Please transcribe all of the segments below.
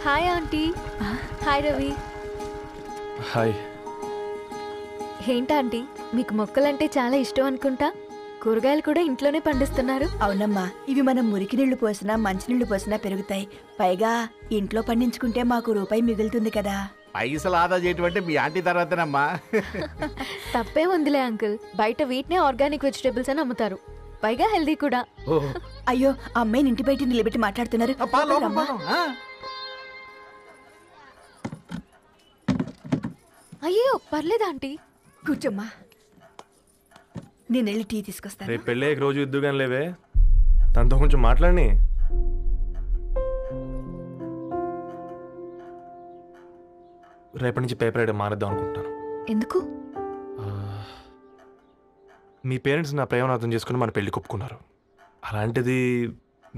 Hi aunty. Hi Ravi. Hi. ఏంటా aunty, మీకు మొక్కలంటే చాలా ఇష్టం అనుకుంటా. కూరగాయలు కూడా ఇంట్లోనే పండిస్తున్నారు. అవునమ్మా, ఇవి మనం మురికి నీళ్లు పోసినా మంచినీళ్లు పోసినా పెరుగుతాయి. పైగా ఇంట్లో పండించుకుంటే మాకు రూపాయి మిగులుతుంది కదా. పైసలు ఆదా చేయటం అంటే మీ ఆంటీ తర్వాతనమ్మా. తప్పే ఉందిలే అంకుల్, బయట వీటినే ఆర్గానిక్ వెజిటేబుల్స్ అని అమ్ముతారు, పైగా హెల్దీ కూడా. అయ్యో, అమ్మాయిని ఇంటి బయట నిలబెట్టి మాట్లాడుతున్నారు. అయ్యో పర్లేదు ఆంటీ, కూర్చోమ్మా, నేను వెళ్ళి టీ తీసుకొస్తాను. రేపు పెళ్ళే రోజు ఇద్దుగాని లేవే, తనతో కొంచెం మాట్లాడి. రేపటి నుంచి పేపర్ రైడ్ మానేద్దాం అనుకుంటాను. ఎందుకు? మీ పేరెంట్స్ నా ప్రేమను అర్థం చేసుకుని మన పెళ్లి కొప్పుకున్నారు. అలాంటిది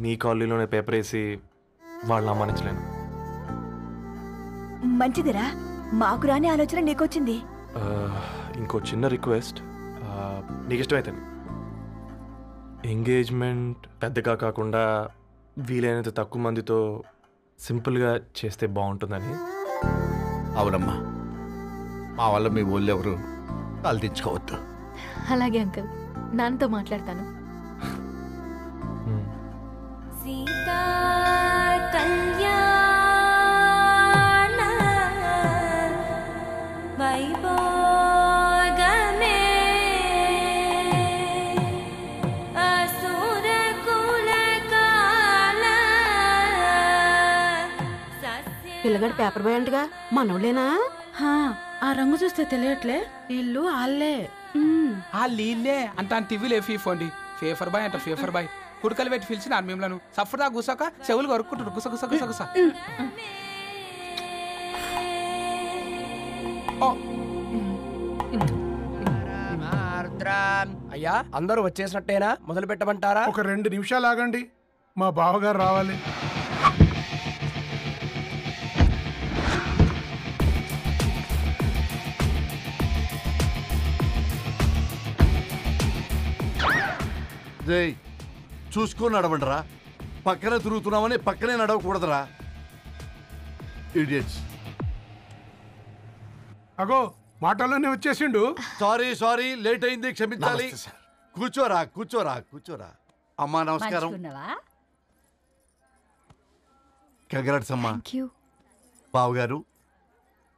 మీ కాలనీలోనే పేపర్ వేసి వాళ్ళని అమ్మానించలేను. మంచిదిరా, మాకు రాని ఆలోచన నీకొచ్చింది. ఇంకో చిన్న రిక్వెస్ట్, నీకు ఇష్టమైతే ఎంగేజ్మెంట్ పెద్దగా కాకుండా వీలైనంత తక్కువ మందితో సింపుల్గా చేస్తే బాగుంటుందని. అవునమ్మా, మా వల్ల మీ ఊళ్ళో ఎవరు కాలు తెచ్చుకోవద్దు. అలాగే అంకుల్, నాన్నతో మాట్లాడతాను. సీతా కళ్యాణ వైభోగమే అసుర కుల కాల. పిల్లగాడు పేపర్ బాయ్ అంటగా, మనోళ్ళేనా? ఆ రంగు చూస్తే తెలియట్లే, ఇల్లు ఆళ్ళే. నీళ్ళే అంత టీవీలే ఫీఫోండి. ఫేఫర్ బాయ్ అంట, ఫేఫర్ బాయ్. కుడుకలు పెట్టి పిలిచి నా మిమ్మల్ని సఫర్దా గుసక చెవులు కొరుక్కుంటారు. గుస గుస గుస గుస. అయ్యా, అందరూ వచ్చేసినట్టేనా? మొదలు పెట్టమంటారా? ఒక 2 నిమిషాలు ఆగండి, మా బావగారు రావాలి. చూసుకొని నడవండిరా, పక్కనే తిరుగుతున్నామని పక్కనే నడవకూడదురా. ఇడియట్స్. అగో, మాటల్లోనే వచ్చేసిండు. సారీ సారీ, లేట్ అయింది, క్షమించాలి. కూర్చోరా కూర్చోరా కూర్చోరా. అమ్మా నమస్కారం. కంగ్రాట్స్ అమ్మా. బావగారు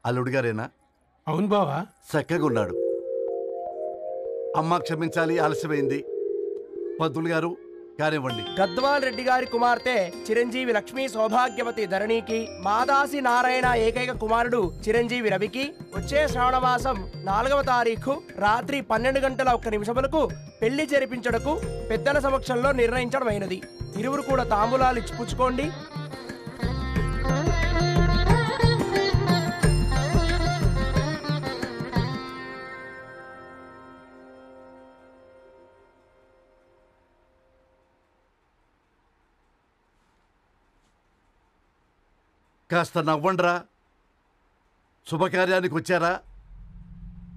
అల్లుడు గారేనా? అవును బావా, చక్కగా ఉన్నాడు. అమ్మ క్షమించాలి, ఆలస్యమైంది. పంతులు గారు కానివ్వండి. గద్వాల్ రెడ్డి గారి కుమార్తె చిరంజీవి లక్ష్మీ సౌభాగ్యవతి ధరణికి, మాదాసి నారాయణ ఏకైక కుమారుడు చిరంజీవి రవికి వచ్చే శ్రావణ మాసం 4వ తారీఖు రాత్రి 12 గంటల 1 నిమిషములకు పెళ్లి జరిపించడకు పెద్దల సమక్షంలో నిర్ణయించడమైనది. ఇరువురు కూడా తాంబూలాలు ఇచ్చి పుచ్చుకోండి. కాస్త నవ్వండ్రా. శుభకార్యానికి వచ్చారా,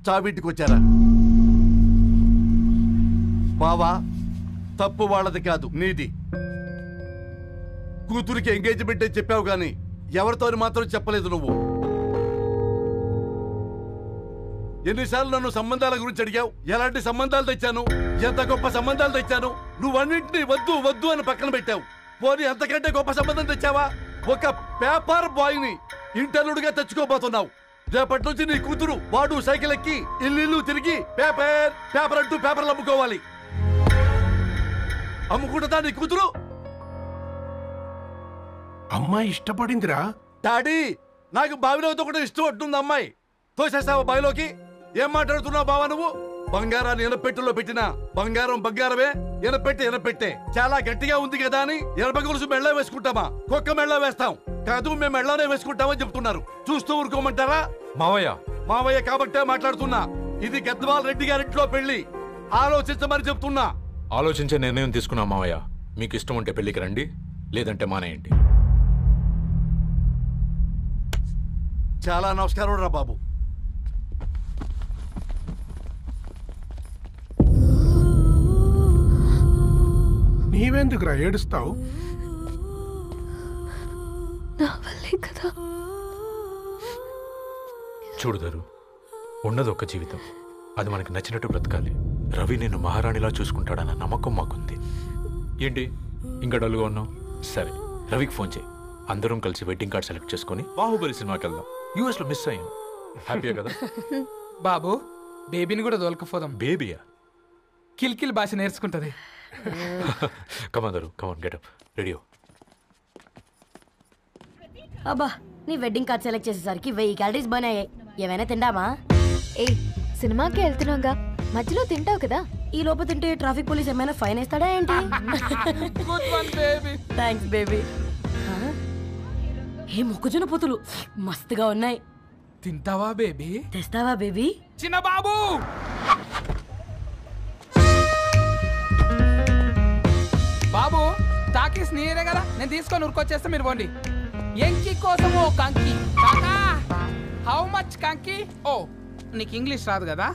చావింటికి వచ్చారా? బావా, తప్పు వాళ్ళది కాదు, నీది. కూతురికి ఎంగేజ్మెంట్ అని చెప్పావు కానీ ఎవరితో మాత్రం చెప్పలేదు నువ్వు. ఎన్నిసార్లు నన్ను సంబంధాల గురించి అడిగావు? ఎలాంటి సంబంధాలు తెచ్చాను, ఎంత గొప్ప సంబంధాలు తెచ్చాను. నువ్వన్నింటినీ వద్దు వద్దు అని పక్కన పెట్టావు. పోనీ అంతకంటే గొప్ప సంబంధం తెచ్చావా? ఒక పేపర్ బాయ్ ని ఇంటర్లుడిగా తెచ్చుకోబోతున్నావు. రేపటి నుంచి నీ కూతురు వాడు సైకిల్ ఎక్కి ఇల్లు తిరిగి పేపర్ పేపర్ అంటూ పేపర్లు అమ్ముకోవాలి. అమ్ముకుంటుందా నీ కూతురు? అమ్మాయి ఇష్టపడిందిరా. డాడీ, నాకు బావిలోతో కూడా ఇష్టం అంటుంది అమ్మాయి. తోసేస్తావా బావిలోకి? ఏం మాట్లాడుతున్నావు బావా నువ్వు? బంగారాన్ని ఎనపెట్టులో పెట్టినా బంగారం బంగారమే, ఎనపెట్టే ఎనపెట్టే. చాలా గట్టిగా ఉంది కదా అని ఎనప గొలుసు మెళ్ళ వేసుకుంటామా? కుక్క మెళ్ళ వేస్తాం కాదు, మేము మెళ్ళనే వేసుకుంటామని చెప్తున్నారు. చూస్తూ ఊరుకోమంటారా? మావయ్య మావయ్య కాబట్టే మాట్లాడుతున్నా. ఇది గద్వాల్ రెడ్డి గారింట్లో పెళ్లి, ఆలోచించమని చెప్తున్నా. ఆలోచించే నిర్ణయం తీసుకున్నా మావయ్య. మీకు ఇష్టం ఉంటే పెళ్లికి రండి, లేదంటే మానేయండి. చాలా నమస్కారం రా బాబు. నీవెందుకురా ఏడుస్తావు? నా వల్లే అదే కదా. చూడుదారు, ఉన్నది ఒక్క జీవితం, అది మనకి నచ్చినట్టు బ్రతకాలి. రవి నిన్ను మహారాణిలా చూసుకుంటాడన్న నమ్మకం మాకుంది. ఏంటి ఇంకా డల్గా ఉన్నావు? సరే, రవికి ఫోన్ చేయి. అందరం కలిసి వెడ్డింగ్ కార్డ్ సెలెక్ట్ చేసుకుని బాహుబలి సినిమాకి వెళ్దాం. యూఎస్ లో మిస్ అయ్యాం. హ్యాపీయా కదా? బాబు, బేబీని కూడా దొలకపోదాం. బేబీయా? కిల్కిల్ భాష నేర్చుకుంటది. కమాందరు, కమాన్, గెటప్, రెడీ. అబ్బా, నీ వెడ్డింగ్ కార్డ్ సెలెక్ట్ చేసేసరికి 1000 క్యాలరీస్ బర్న్ అయ్యాయి. ఏమైనా తిండామా? ఏ సినిమాకి వెళ్తున్నాగా, మధ్యలో తింటావు కదా. ఈ లోపు తింటే ట్రాఫిక్ పోలీస్ ఏమైనా ఫైన్ వేస్తాడా ఏంటి? Thanks baby. ఏ మొక్కజొన్న పొతులు మస్తుగా ఉన్నాయి. తింటావా బేబీ? తెస్తావా బేబీ? చిన్న బాబు, బాబు టాకీస్ నీరే కదా, నేను తీసుకొని ఉరుకొచ్చేస్తా, మీరు పోండి. ఎంకి కోసం ఓ కంకి. కాకా, హౌ మచ్ కంకి? ఓ, నీకు ఇంగ్లీష్ రాదు కదా.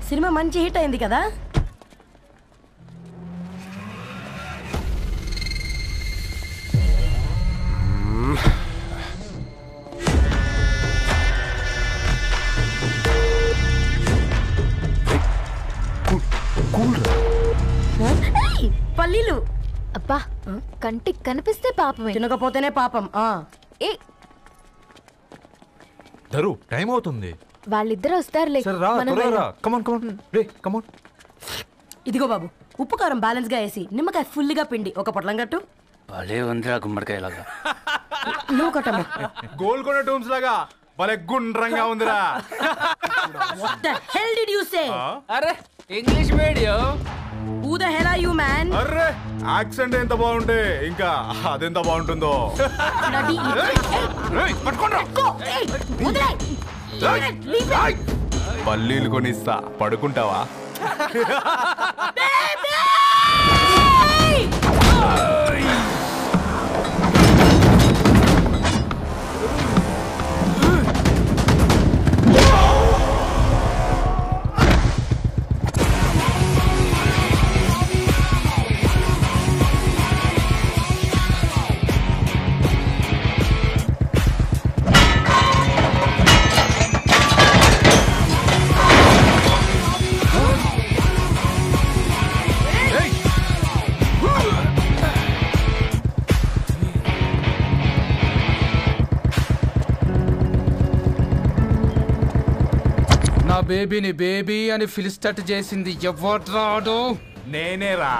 సినిమా మంచి హిట్ అయింది కదా. పల్లీలు. అబ్బా, కంటికి కనిపిస్తే పాపమే, తినకపోతేనే పాపం. ఏ ధరు, టైం అవుతుంది. వాళ్ళిద్దరు వస్తారులే. ఇదిగో బాబు, ఉప్పు కారం బ్యాలెన్స్ గా వేసి నిమ్మకాయ ఫుల్ గా పిండి ఒక పొట్లం కట్టు. భలే ఉందిరా గుమ్మడికాయలాగా. నువ్వు కట్టమ్మా. గోల్కొండ టూమ్స్ లాగా భలే గుండ్రంగా ఉందిరా. What the hell did you say? అరే English medium. Who the hell are you, man? Array, accent ఎంత బాగుంటే ఇంకా అదెంత బాగుంటుందో. పల్లీలు కొనిస్తా, పడుకుంటావా? నా బేబీని బేబీ అని ఫిలిస్టట్ చేసింది ఎవడ్రాడు? నేనేరా.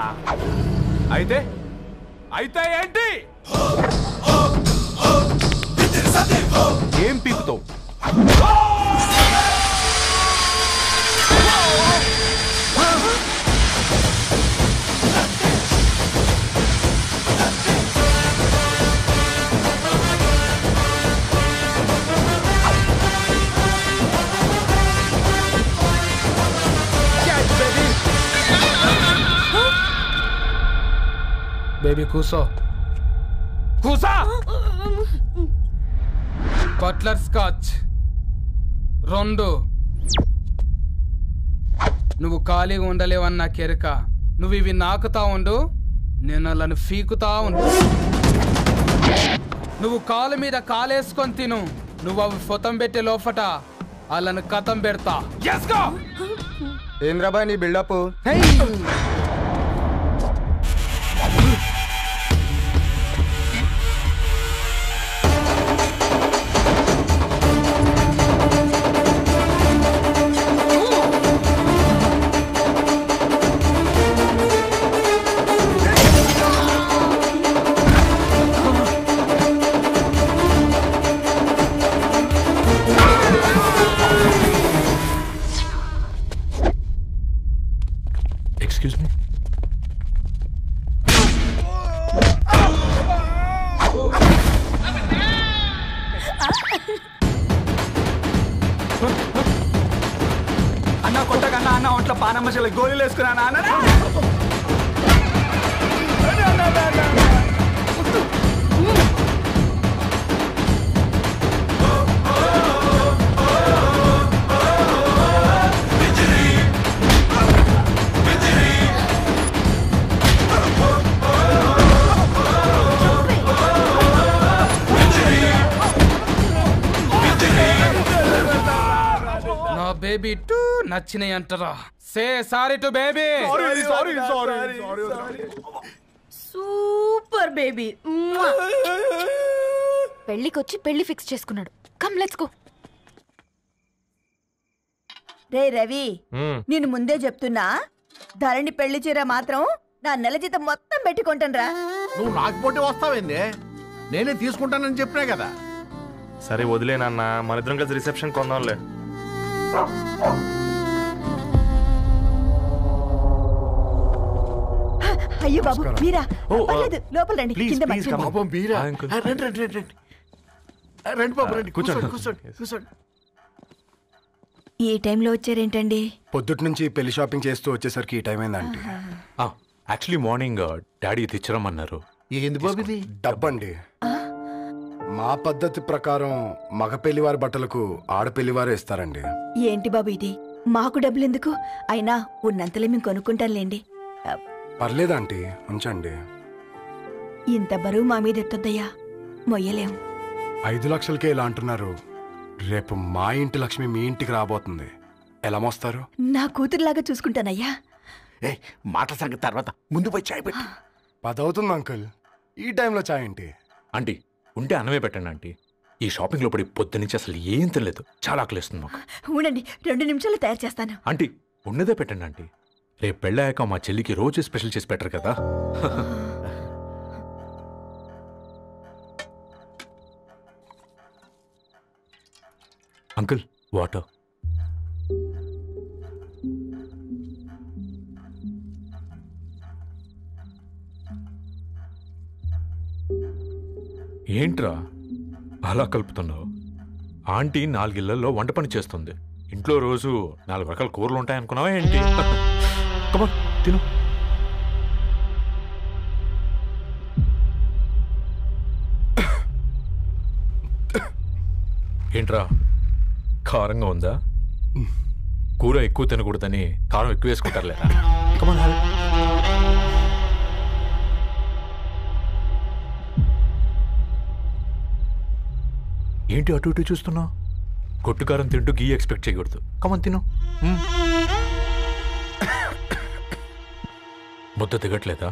అయితే అయితే ఏంటి? ఏం పీకుతావు? బేబీ కూసో, కూసా. Buttler scotch 2. నువ్వు ఖాళీగా ఉండలేవన్న కెరక. నువ్వు ఇవి నాకుతా ఉండు, నేను అలాను ఫీకుతా ఉండు. నువ్వు కాలు మీద కాలేసుకొని తిను. నువ్వు అవి ఫొతం పెట్టే లోపట అలాను కథం పెడతా. ఏంద్రాబాయ్ నీ బిల్డప్? Excuse me? అన్న కొట్టకన్నా అన్న ఒంట్లో పానమ్మశల గోళీలు వేసుకున్నా అన్న. బేబీ టూ నచ్చినాయి అంటారా? Say sorry to baby. Super baby. పెళ్ళికొచ్చి పెళ్లి ఫిక్స్ చేసుకున్నాడు. Come let's go. రే రవి, నేను ముందే చెప్తున్నా, ధరణి పెళ్లి చీర మాత్రం నా నెల జీతం మొత్తం పెట్టుకుంటాను. నువ్వు నాకు పోటీ వస్తావేంది? నేనే తీసుకుంటానని చెప్పినా కదా. సరే వదిలేనన్న, మన ఇద్దరం కలిసి రిసెప్షన్ కొందాంలే. అయ్యో బాబు మీరా? పర్లేదు, లోపల రండి. కింద మర్చిపోయాను. పాపం మీరా? రండి రండి రండి రండి రండి బాబు రండి. కూర్చోండి కూర్చోండి కూర్చోండి. ఈ టైంలో వచ్చారేంటండి? పొద్దుటి నుంచి పెళ్లి షాపింగ్ చేస్తూ వచ్చేసరికి ఈ టైం అయిందండి. యాక్చువల్లీ మార్నింగ్ డాడీ తెచ్చరమన్నారు. ఏంది బాబు ఇది? డబ్బండి. మా పద్ధతి ప్రకారం మగ పెళ్లివారి బట్టలకు ఆడపెళ్లివారు ఇస్తారండి. ఏంటి బాబు ఇది? మాకు డబ్బులు ఎందుకు? అయినా ఉన్నంతలే మేము కొనుక్కుంటాంలేండి. పర్లేదంటీ, ఉంచండి. ఇంత బరువు మా మీద ఎత్తొద్దయ్యా, మొయ్యలేం. 5 లక్షలకే ఇలా అంటున్నారు. రేపు మా ఇంటి లక్ష్మి మీ ఇంటికి రాబోతుంది. ఎలా మోస్తారు? నా కూతురులాగా చూసుకుంటానయ్యా. మాట సంగతి తర్వాత, ముందు పోయి చాయ్ పెట్టి. 10 అవుతుంది అంకుల్, ఈ టైంలో చాయ్ ఏంటి? ఆంటీ ఉంటే అన్నమే పెట్టండి ఆంటీ. ఈ షాపింగ్లో పడి పొద్దు నుంచి అసలు ఏం తినలేదు, చాలా ఆకలిస్తుంది మాకు. ఉండండి, 2 నిమిషాలు తయారు చేస్తాను. ఆంటీ ఉన్నదే పెట్టండి ఆంటీ. రేపు పెళ్ళాక మా చెల్లికి రోజు స్పెషల్ చేసి పెట్టరు కదా. Uncle water. ఏంట్రా అలా కలుపుతున్నావు? ఆంటీ 4 ఇళ్లలో వంట పని చేస్తుంది. ఇంట్లో రోజు 4 రకాల కూరలు ఉంటాయనుకున్నావా ఏంటి? కమాన్ తిను. ఏంట్రా కారంగా ఉందా? కూర ఎక్కువ తినకూడదని కారం ఎక్కువ వేసుకుంటారులేరా. కమాన్ హరి. ఏంటి అటు ఇటు చూస్తున్నావు? కొట్టుకారం తింటూ గీ ఎక్స్పెక్ట్ చేయకూడదు. కమన్ తిను. ముద్ద దిగట్లేదా?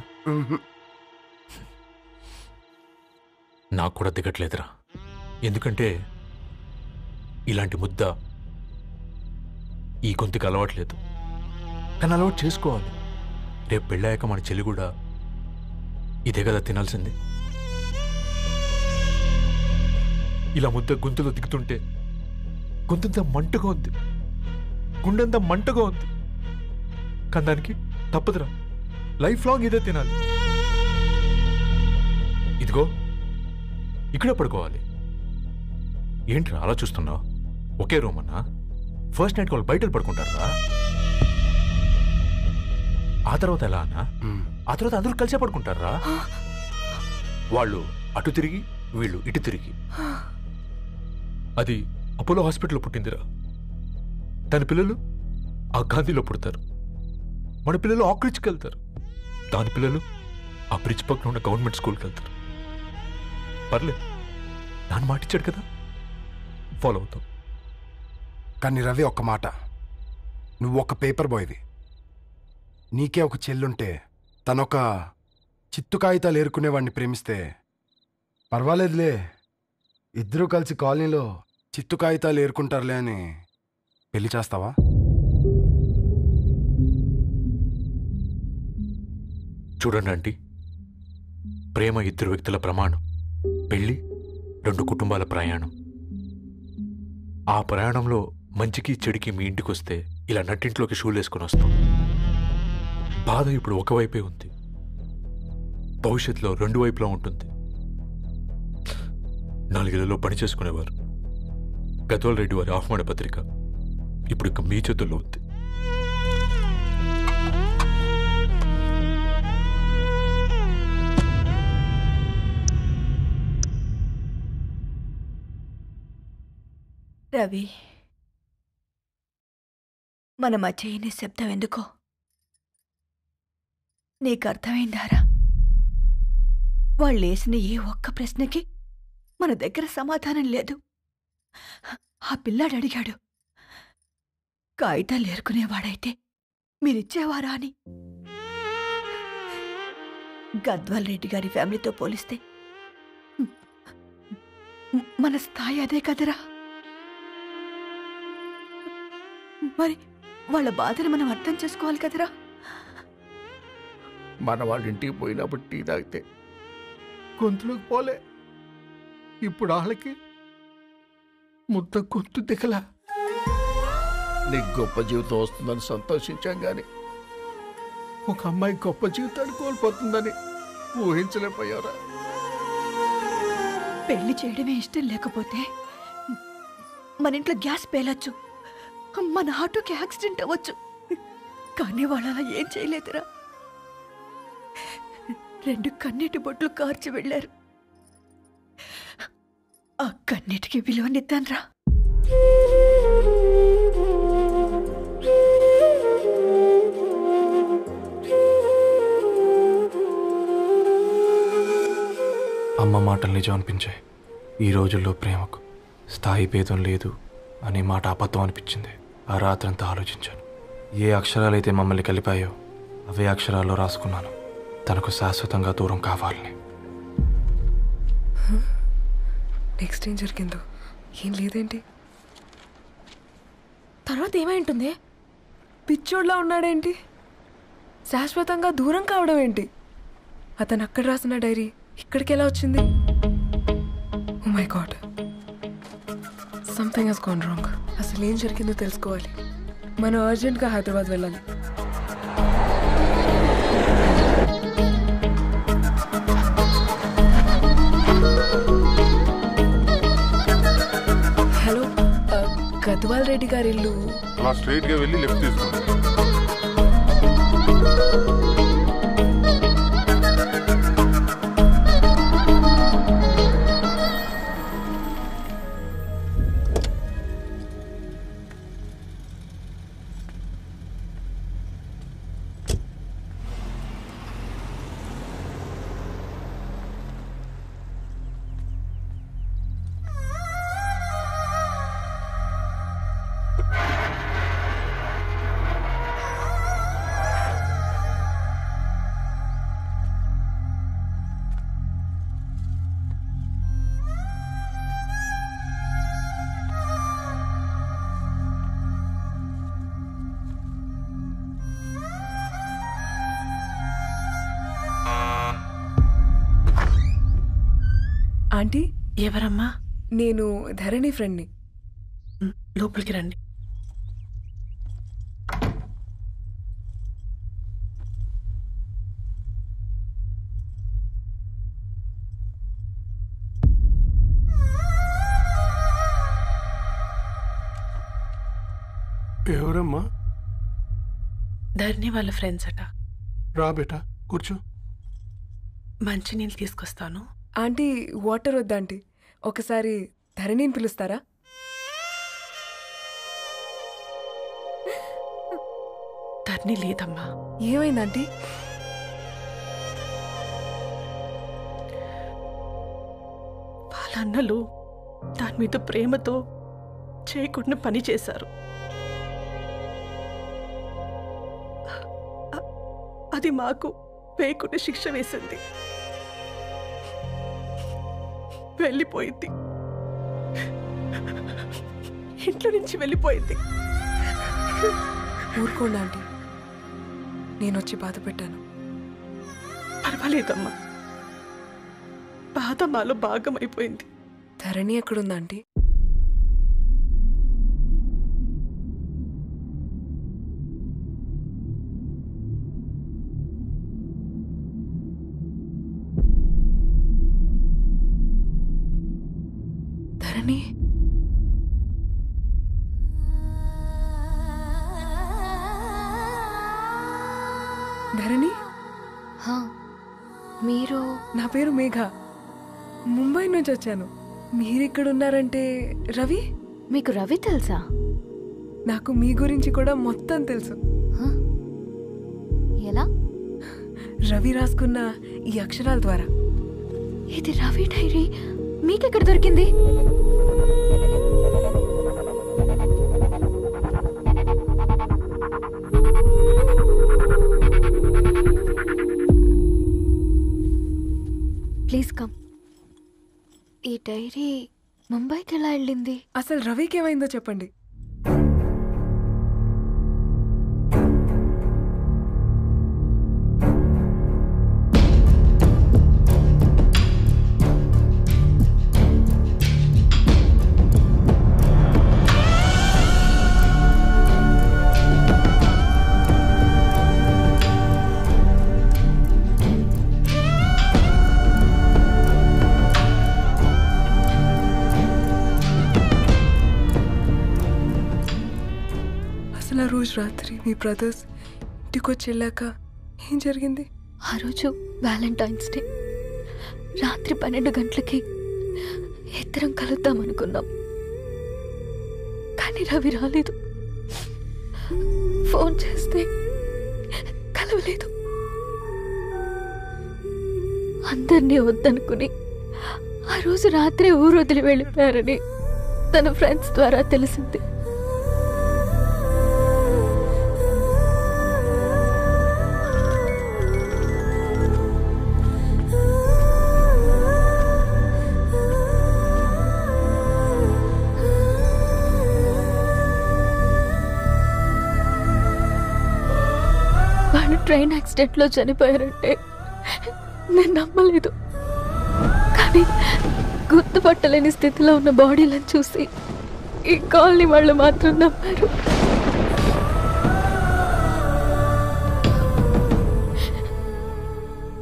నాకు కూడా దిగట్లేదురా. ఎందుకంటే ఇలాంటి ముద్ద ఈ గొంతుకి అలవాట్లేదు. కానీ అలవాటు చేసుకోవాలి. రేపు పెళ్ళాక మన చెల్లి కూడా ఇదే కదా తినాల్సింది. ఇలా ముద్ద గొంతులో దిగుతుంటే గొంతంతా మంటగా ఉంది, గుండెంతా మంటగా ఉంది. కానీ దానికి తప్పదురా, లైఫ్ లాంగ్ ఇదే తినాలి. ఇదిగో ఇక్కడే పడుకోవాలి. ఏంట్రా అలా చూస్తున్నావు? ఒకే రూమ్ అన్నా? ఫస్ట్ నైట్ వాళ్ళు బయట పడుకుంటారా? ఆ తర్వాత ఎలా అన్నా? ఆ తర్వాత అందరూ కలిసే పడుకుంటారా? వాళ్ళు అటు తిరిగి వీళ్ళు ఇటు తిరిగి. అది అపోలో హాస్పిటల్లో పుట్టిందిరా. దాని పిల్లలు ఆ గాంధీలో పుడతారు. మన పిల్లలు ఆ బ్రిడ్జ్కి వెళ్తారు. దాని పిల్లలు ఆ బ్రిడ్జ్ పక్కన ఉన్న గవర్నమెంట్ స్కూల్కి వెళ్తారు. పర్లేదు, దాన్ని మాటిచ్చాడు కదా, ఫాలో అవుతాం. కానీ రవి ఒక్క మాట, నువ్వు ఒక పేపర్ బాయ్వి. నీకే ఒక చెల్లుంటే తనొక చిత్తు కాగితాలు ఏరుకునేవాడిని ప్రేమిస్తే పర్వాలేదులే, ఇద్దరూ కలిసి కాలనీలో చిత్తు కాగితాలు ఏరుకుంటారులే అని పెళ్లి చేస్తావా? చూడండి ఆంటీ, ప్రేమ 2 వ్యక్తుల ప్రమాణం, పెళ్లి 2 కుటుంబాల ప్రయాణం. ఆ ప్రయాణంలో మంచికి చెడుకి మీ ఇంటికి వస్తే ఇలా నట్టింట్లోకి షూలు వేసుకొని వస్తాం. బాధ ఇప్పుడు ఒకవైపే ఉంది, భవిష్యత్తులో 2 వైపులా ఉంటుంది. 4 ఏళ్లలో పని చేసుకునేవారు గద్వాల్ రెడ్డి వారి ఆహ్వాన పత్రిక ఇప్పుడు ఇక మీ చేతుల్లో ఉంది. రవి, మన మధ్య ఈ నిశ్శబ్దం ఎందుకో నీకు అర్థమైందారా? వాళ్ళు వేసిన ఏ ఒక్క ప్రశ్నకి మన దగ్గర సమాధానం లేదు. ఆ పిల్లాడు అడిగాడు, కాగితాలు ఏరుకునేవాడైతే మీరిచ్చేవారా అని. గద్వాల్ రెడ్డి గారి ఫ్యామిలీతో పోలిస్తే మన స్థాయి అదే కదరా. మరి వాళ్ళ బాధను మనం అర్థం చేసుకోవాలి కదరా. మన వాళ్ళ ఇంటికి పోయినప్పుడు టీ తాగితే గొంతులోకి పోలే, ఇప్పుడు వాళ్ళకి ముద్ద గొంతు దిగలా. నీకు గొప్ప జీవితం వస్తుందని సంతోషించాం గాని ఒక అమ్మాయి గొప్ప జీవితాన్ని కోల్పోతుందని ఊహించలేకపోయారా? పెళ్లి చేయడమే ఇష్టం లేకపోతే మన ఇంట్లో గ్యాస్ పేలొచ్చు, మన ఆటోకి యాక్సిడెంట్ అవ్వచ్చు, కానీ వాళ్ళు అలా ఏం చేయలేదురా. 2 కన్నీటి బొట్లు కార్చి వెళ్ళారు. ఆ కన్నీటికి విలువనిద్దాన్రా. అమ్మ మాటలు నిజం అనిపించాయి. ఈ రోజుల్లో ప్రేమకు స్థాయి భేదం లేదు అనే మాట అబద్ధం అనిపించింది. ఆ రాత్రంతా ఆలోచించాను. ఏ అక్షరాలైతే మమ్మల్ని కలిపాయో అవే అక్షరాల్లో రాసుకున్నాను, తనకు శాశ్వతంగా దూరం కావాలని. నెక్స్ట్ ఏం జరిగిందో ఏం లేదేంటి? తర్వాత ఏమై ఉంటుంది? పిచ్చోడ్లా ఉన్నాడేంటి? శాశ్వతంగా దూరం కావడం ఏంటి? అతను అక్కడ రాసిన డైరీ ఇక్కడికి ఎలా వచ్చింది? Oh my god, something has gone wrong. అసలు ఏం జరిగిందో తెలుసుకోవాలి. మనం అర్జెంట్గా హైదరాబాద్ వెళ్ళాలి. హలో, గద్వాల్ రెడ్డి గారి ఇల్లు అలా స్ట్రైట్ గా వెళ్ళి లెఫ్ట్ తీసుకోండి. ఆంటీ, ఎవరమ్మా? నేను ధరణి ఫ్రెండ్ని. లోపలికి రండి. ఎవరమ్మా? ధరణి వాళ్ళ ఫ్రెండ్స్ అట. రా బేటా, కూర్చో. మంచినీళ్ళు తీసుకొస్తాను. ఆంటీ, వాటర్ వద్దా ఆంటీ? ఒకసారి ధరణిని పిలుస్తారా? ధరణి లేదమ్మా. ఏమైందంటీ? వాళ్ళ అన్నలు దాని మీద ప్రేమతో చేయకుండా పని చేశారు. అది మాకు వేయకుండా శిక్ష వేసింది. వెళ్ళిపోయింది, ఇంట్లో నుంచి వెళ్ళిపోయింది. ఊరుకోండి ఆంటీ, నేను వచ్చి బాధ పెట్టాను. పర్వాలేదమ్మా, బాధ మాలో భాగం అయిపోయింది. ధరణి ఎక్కడుందా ఆంటీ? ధరణి, ధరణి, మీరు? నా పేరు మేఘ, ముంబై నుంచి వచ్చాను. మీరిక్కడున్నారంటే రవి? మీకు రవి తెలుసా? నాకు మీ గురించి కూడా మొత్తం తెలుసు. ఎలా? రవి రాసుకున్న ఈ అక్షరాల ద్వారా. ఇది రవి డైరీ మీకెక్కడ దొరికింది? డైరీ ముంబైకి ఎలా వెళ్ళింది? అసలు రవికి ఏమైందో చెప్పండి. అసలు ఆ రోజు రాత్రి మీ బ్రదర్స్ ఇంటికి వచ్చి వెళ్ళాక ఏం జరిగింది? ఆ రోజు వ్యాలంటైన్స్ డే రాత్రి 12 గంటలకి ఇద్దరం కలుద్దాం అనుకున్నాం. కానీ రవి రాలేదు. ఫోన్ చేస్తే కలవలేదు. అందరినీ వద్దనుకుని ఆ రోజు రాత్రి ఊరు వదిలి వెళ్ళిపోయారని తన ఫ్రెండ్స్ ద్వారా తెలిసింది. వాళ్ళు ట్రైన్ యాక్సిడెంట్లో చనిపోయారంటే నేను నమ్మలేదు. కానీ గుర్తుపట్టలేని స్థితిలో ఉన్న బాడీలను చూసి ఈ కాలనీ వాళ్ళు మాత్రం నమ్మారు.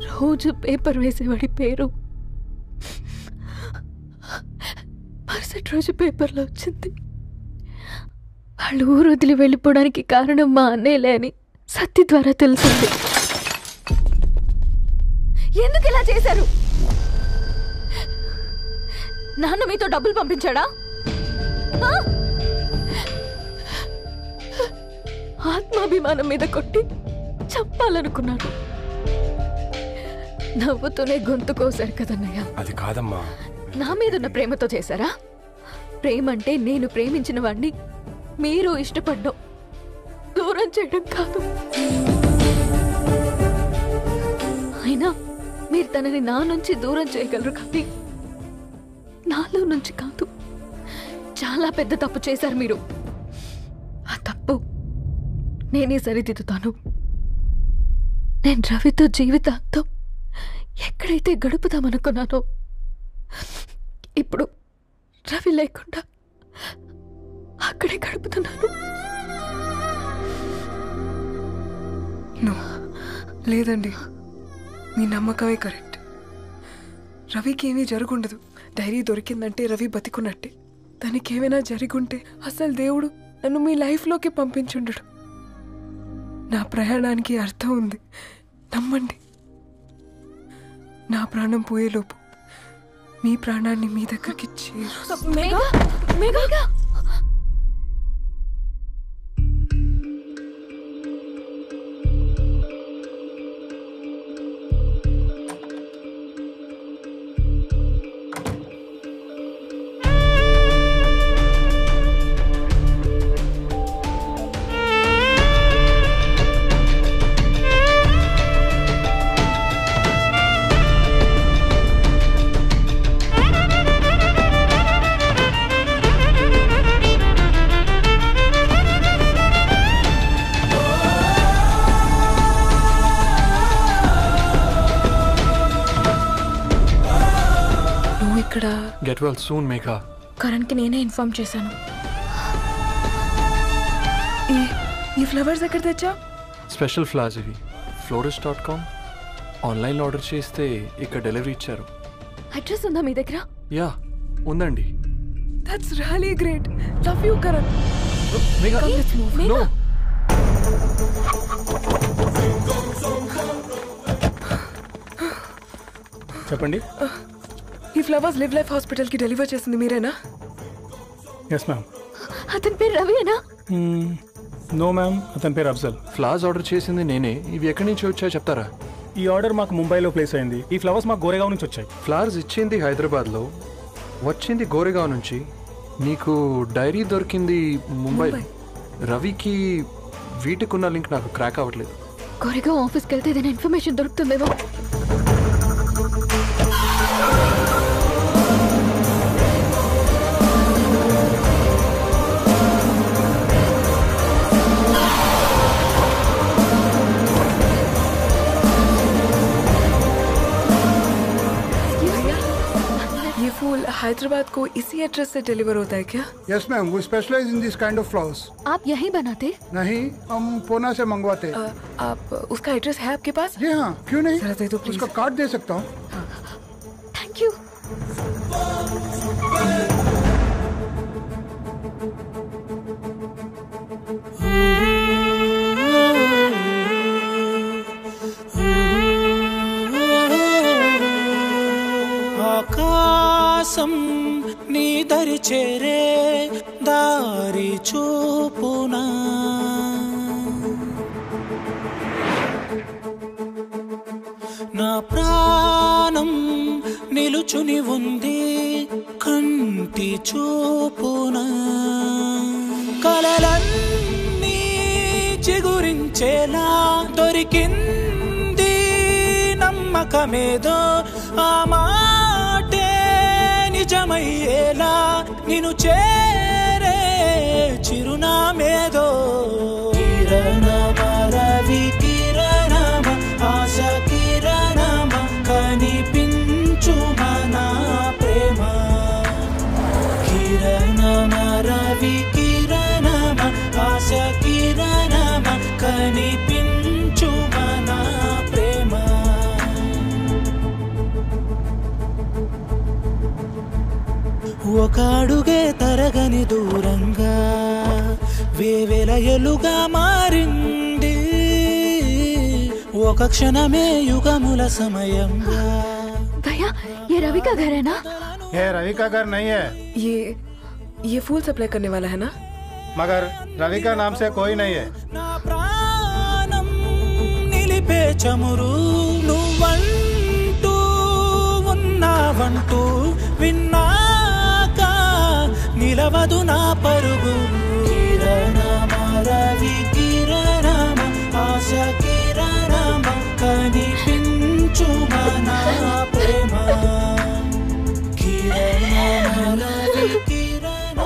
రోజు పేపర్ వేసేవాడి పేరు మరుసటి రోజు పేపర్లో వచ్చింది. వాళ్ళు ఊరు వదిలి వెళ్ళిపోవడానికి కారణం మా అన్నయ్యలే అని సత్తి ద్వారా తెలిసింది. ఎందుకు ఇలా చేశారు? నాన్న మీతో డబ్బులు పంపించాడా? ఆత్మాభిమానం మీద కొట్టి చంపాలనుకున్నాను. నవ్వుతూనే గొంతు కోసారు కదన్నయ్య. అది కాదమ్మా. నా మీదున్న ప్రేమతో చేశారా? ప్రేమ అంటే నేను ప్రేమించిన వాడిని మీరు ఇష్టపడ్డం, దూరం చేయడం కాదు. అయినా మీరు తనని నా నుంచి దూరం చేయగలరు కానీ నాలో నుంచి కాదు. చాలా పెద్ద తప్పు చేశారు మీరు. ఆ తప్పు నేనే సరిదిద్దుతాను. నేను రవితో జీవితాంతం ఎక్కడైతే గడుపుదామనుకున్నానో ఇప్పుడు రవి లేకుండా అక్కడే గడుపుతున్నాను. లేదండి, మీ నమ్మకమే కరెక్ట్. రవికి ఏమీ జరుగుండదు. డైరీ దొరికిందంటే రవి బతికున్నట్టే. తనకి ఏమైనా జరుగుంటే అసలు దేవుడు నన్ను మీ లైఫ్లోకి పంపించుండడు. నా ప్రయాణానికి అర్థం ఉంది, నమ్మండి. నా ప్రాణం పోయేలోపు మీ ప్రాణాన్ని మీ దగ్గరికి గెట్ వెల్ సూన్ మేఘా. కరణ్కి నేనే ఇన్ఫార్మ్ చేశాను. ఈ ఫ్లవర్స్ ఎక్కడ తెచ్చా? స్పెషల్ ఫ్లవర్స్ ఇవి. florist.com ఆన్లైన్లో ఆర్డర్ చేస్తే ఇక్కడ డెలివరీ ఇచ్చారు. అడ్రస్ ఉందా మీ దగ్గర? యా ఉందండి. That's really great. Love you Karan. Megha no. చెప్పండి. ఈ ఫ్లవర్స్ లివ్ లైఫ్ హాస్పిటల్కి డెలివర్ చేసింది మీరేనా? Yes ma'am. అతని పేరు రవియేనా? నో మ్యామ్, అతని పేరు అఫ్జల్. ఫ్లవర్స్ ఆర్డర్ చేసింది నేనే. ఇవి ఎక్కడి నుంచి వచ్చాయో చెప్తారా? ఈ ఆర్డర్ మాకు ముంబైలో ప్లేస్ అయింది. ఈ ఫ్లవర్స్ మాకు గోరేగావ్ నుంచి వచ్చాయి. ఫ్లవర్స్ ఇచ్చింది హైదరాబాద్లో, వచ్చింది గోరేగావ్ నుంచి. నీకు డైరీ దొరికింది ముంబై. రవికి వీటికున్న లింక్ నాకు క్రాక్ అవ్వట్లేదు. గోరేగావ్ ఆఫీస్కి వెళ్తే ఏదైనా ఇన్ఫర్మేషన్ దొరుకుతుందేమో. हैदराबाद को इसी एड्रेस से डिलीवर होता है क्या? यस मैम, वो specialize in this kind of flowers. आप यहीं बनाते? नहीं, हम पूना से मंगवाते। आप उसका एड्रेस है आपके पास? जी हाँ, क्यों नहीं? जरा दे दो प्लीज। उसका कार्ड दे सकता हूँ। Thank you. ఆకాశం నీ దరి చేరే దారి చూపునా నా ప్రాణం నిలుచుని ఉంది కంటి చూపునా కలలన్నీ చిగురించేలా దొరికింది నమ్మకమేదో ఆ మాటే నిజమయ్యేలా నిన్ను చేరే చిరునామేదో కిరణమ రవి కిరణమ ఆశ కిరణమ కనిపించుమ నా ప్రేమ కిరణమ రవి కిరణమ ఆశ కిరణమ కనిపించుమ నా ప్రేమ ఒక అడుగే తరగని దూరంగా వేవేల ఎలుగా మారింది ఒక క్షణమే యుగముల సమయంగా भैया ये रवि का घर है ना? ये रवि का घर नहीं है। ये फूल सप्लाई करने वाला है ना? मगर रवि का नाम से कोई नहीं है। నా ప్రాణం నిలిపే చమురు నువ్వంటూ ఉన్నావంటూ విన్నాక నిలవదు నా పరుగు కిరణమ రవి కిరణమ ఆశ కిరణమ కనిపించుమ నా ప్రేమ కిరణమ రవి కిరణమ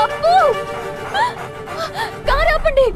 అప్పు కారు ఆపండి.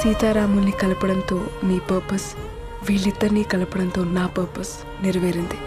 సీతారాముల్ని కలపడంతో మీ పర్పస్, వీళ్ళిద్దరినీ కలపడంతో నా పర్పస్ నెరవేరింది.